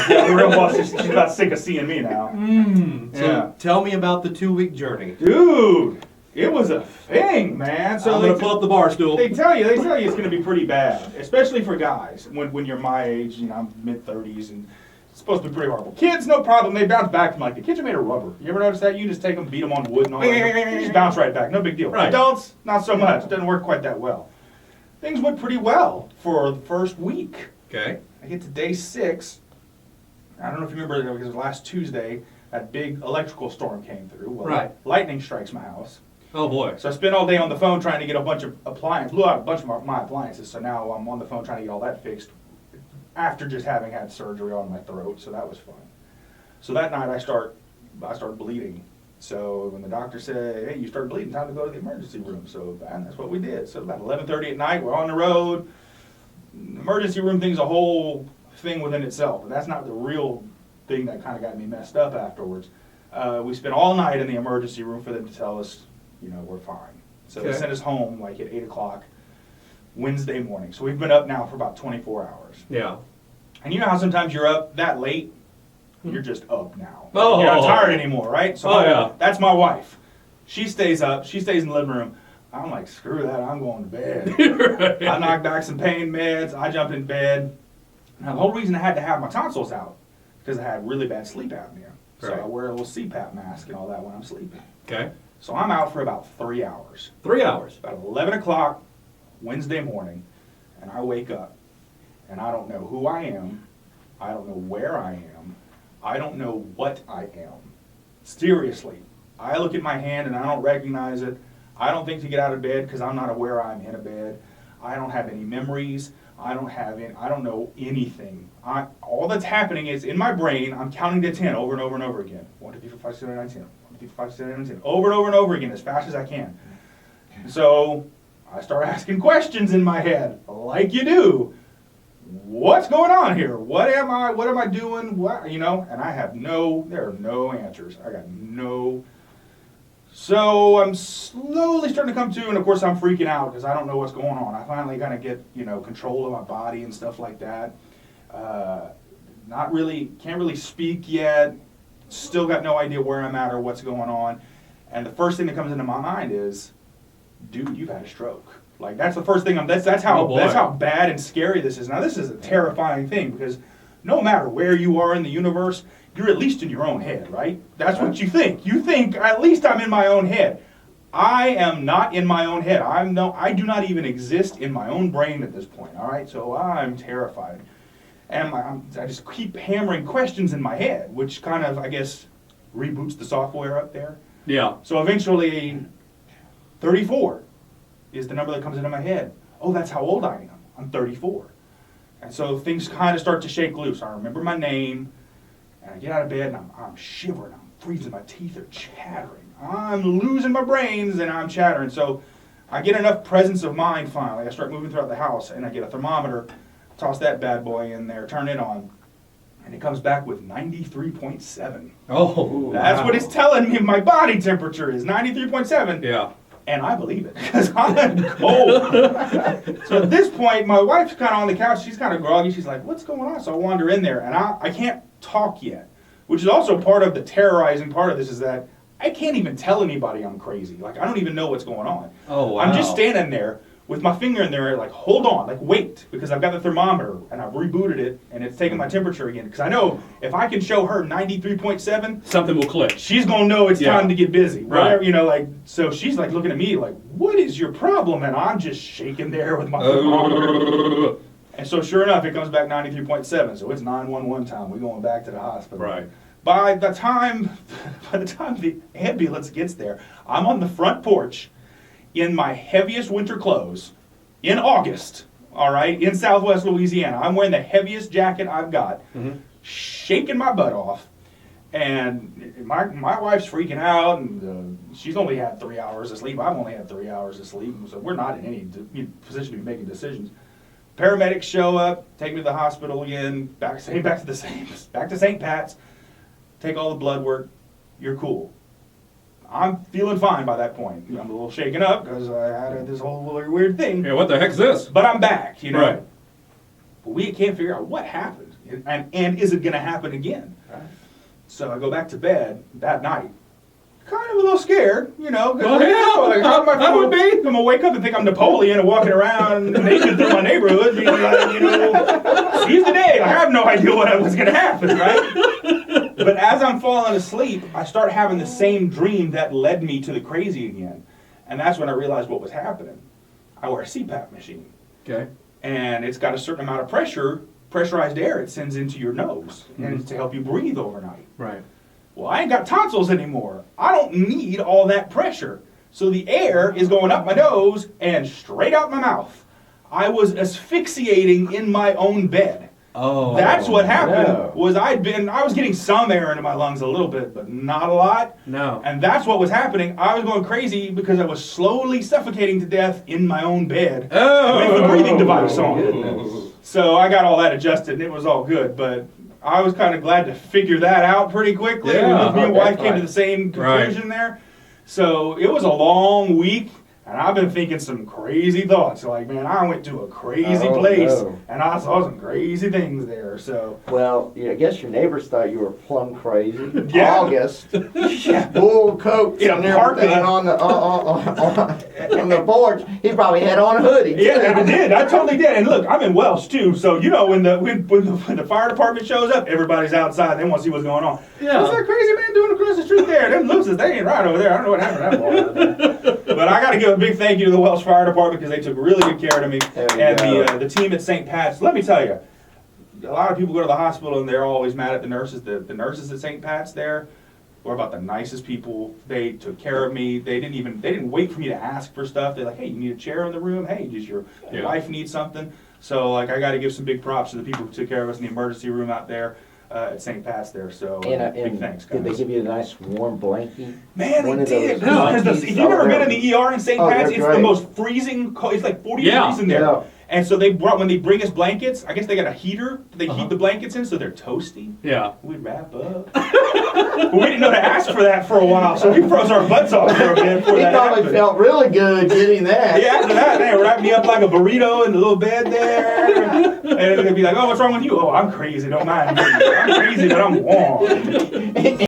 Yeah, the real boss, she's about sick of seeing me now. So tell me about the 2-week journey. Dude, it was a thing, man. So I'm going to pull up the bar stool. They tell you it's going to be pretty bad, especially for guys. When you're my age, I'm mid-30s, and it's supposed to be pretty horrible. Kids, no problem. They bounce back from the kids are made of rubber. You ever notice that? You just take them, beat them on wood and all that. They just bounce right back. No big deal. Right. Adults, not so much. It doesn't work quite that well. Things went pretty well for the first week. Okay. I get to day 6. I don't know if you remember, because it was last Tuesday, that big electrical storm came through. Well, right. Lightning strikes my house. Oh, boy. So I spent all day on the phone trying to get a bunch of appliances, blew out a bunch of my appliances, so now I'm on the phone trying to get all that fixed after just having had surgery on my throat, so that was fun. So that night I start bleeding. So when the doctor said, hey, you started bleeding, time to go to the emergency room. So that's what we did. So about 11:30 at night, we're on the road. The emergency room thing's a whole thing within itself, but that's not the real thing that kind of got me messed up afterwards. We spent all night in the emergency room for them to tell us, we're fine. So they sent us home at 8 o'clock Wednesday morning. So we've been up now for about 24 hours. Yeah. And you know how sometimes you're up that late? You're just up now. Oh. You're not tired anymore, right? So yeah. That's my wife. She stays up. She stays in the living room. I'm like, screw that. I'm going to bed. Right. I knocked back some pain meds. I jumped in bed. Now, the whole reason I had to have my tonsils out because I had really bad sleep apnea. So Right. I wear a little CPAP mask and all that when I'm sleeping. Okay. So I'm out for about 3 hours. 3 hours. About 11 o'clock Wednesday morning, and I wake up, and I don't know who I am. I don't know where I am. I don't know what I am. Seriously. I look at my hand, and I don't recognize it. I don't think to get out of bed because I'm not aware I'm in a bed. I don't have any memories. I don't know anything. All that's happening is in my brain, I'm counting to 10 over and over and over again. 1, 2, 3, 4, 5, 6, 7, 8, 9, 10. 1, 2, 3, 4, 5, 6, 7, 8, 9, 10. Over and over and over again as fast as I can. So I start asking questions in my head, like you do. What's going on here? What am I doing? And I have there are no answers. I got no. So I'm slowly starting to come to, and of course I'm freaking out because I don't know what's going on. I finally kind of get, control of my body and stuff like that. Can't really speak yet. Still got no idea where I'm at or what's going on. And the first thing that comes into my mind is, dude, you've had a stroke. Like, that's the first thing that's how bad and scary this is. Now, this is a terrifying thing because no matter where you are in the universe, you're at least in your own head, right? That's what you think. You think, at least I'm in my own head. I am not in my own head. I do not even exist in my own brain at this point, all right? So I'm terrified. And I just keep hammering questions in my head, which kind of, I guess, reboots the software up there. Yeah. So eventually, 34 is the number that comes into my head. Oh, that's how old I am. I'm 34. And so things kind of start to shake loose. I remember my name, and I get out of bed, and I'm shivering. I'm freezing. My teeth are chattering. I'm losing my brains, and I'm chattering. So I get enough presence of mind finally. I start moving throughout the house, and I get a thermometer, toss that bad boy in there, turn it on, and it comes back with 93.7. Oh, That's what it's telling me my body temperature is, 93.7. Yeah. And I believe it, because I'm cold. So at this point, my wife's kind of on the couch. She's kind of groggy. She's like, what's going on? So I wander in there, and I can't talk yet, which is also part of the terrorizing part of this is that I can't even tell anybody I'm crazy. Like, I don't even know what's going on. Oh, wow. I'm just standing there with my finger in there, like, hold on, like, wait, because I've got the thermometer, and I've rebooted it, and it's taking my temperature again. Because I know if I can show her 93.7, something will click. she's going to know it's time to get busy. Right. Whatever, so she's, like, looking at me like, what is your problem? And I'm just shaking there with my thermometer. And so sure enough, it comes back 93.7, so it's 911 time. We're going back to the hospital. Right. By the time the ambulance gets there, I'm on the front porch in my heaviest winter clothes in August, all right, in Southwest Louisiana. I'm wearing the heaviest jacket I've got, shaking my butt off, and my wife's freaking out, and she's only had 3 hours of sleep. I've only had 3 hours of sleep, so we're not in any position to be making decisions. Paramedics show up, take me to the hospital again, back to St. Pat's, take all the blood work. You're cool. I'm feeling fine by that point. I'm a little shaken up because I had this whole weird thing. Yeah, what the heck's this? But I'm back, Right. But we can't figure out what happened. And is it going to happen again? Right. So I go back to bed that night, kind of a little scared, you know. Oh, yeah. Like, how am I That would be. I'm gonna wake up and think I'm Napoleon and walking around naked through my neighborhood, being like, you know, seize the day. I have no idea what was gonna happen, right? But as I'm falling asleep, I start having the same dream that led me to the crazy again, and that's when I realized what was happening. I wear a CPAP machine, Okay. and it's got a certain amount of pressurized air it sends into your nose, and it's to help you breathe overnight. Right. Well, I ain't got tonsils anymore. I don't need all that pressure. So the air is going up my nose and straight out my mouth. I was asphyxiating in my own bed. Oh. That's what happened. no. Was I was getting some air into my lungs a little bit, but not a lot. No. And that's what was happening. I was going crazy because I was slowly suffocating to death in my own bed Oh. with the breathing device on. Goodness. So I got all that adjusted and it was all good, but I was kind of glad to figure that out pretty quickly. Yeah, Me and wife came to definitely. the same conclusion there. So it was a long week, and I've been thinking some crazy thoughts. Like, man, I went to a crazy Oh, place, no. and I saw some crazy things there. So Well, yeah, I guess your neighbors thought you were plumb crazy. Yeah. August, bull coats In a and everything parka. on the porch. He probably had on a hoodie. too. yeah, I did. I totally did. And look, I'm in Welsh too, so you know when the fire department shows up, everybody's outside. They want to see what's going on. Yeah. What's that crazy man doing across the street there? Them looses, they ain't right over there. I don't know what happened to that boy over there. But I got to give a big thank you to the Welsh Fire Department because they took really good care of me. There you And go. the team at St. Pat's. Let me tell you, a lot of people go to the hospital and they're always mad at the nurses. The nurses at St. Pat's there were about the nicest people. They took care of me. They didn't wait for me to ask for stuff. They're like, hey, you need a chair in the room? Hey, does your wife need something? So like I got to give some big props to the people who took care of us in the emergency room out there at St. Pat's there. So big thanks, guys. Did they give you a nice warm blankie? Man, One they of did. those Because monkeys if you've ever been in the ER in St. Oh, Pat's, they're it's the great. most freezing. It's like 40 Yeah. degrees in there. Yeah. And so when they bring us blankets, I guess they got a heater. They heat the blankets in, so they're toasty. Yeah. We wrap up. But we didn't know to ask for that for a while, so we froze our butts off for a bit before He that probably happened. felt really good getting that. Yeah, after that, they wrapped me up like a burrito in the little bed there. And they'd be like, oh, what's wrong with you? Oh, I'm crazy, don't mind me. I'm crazy, but I'm warm.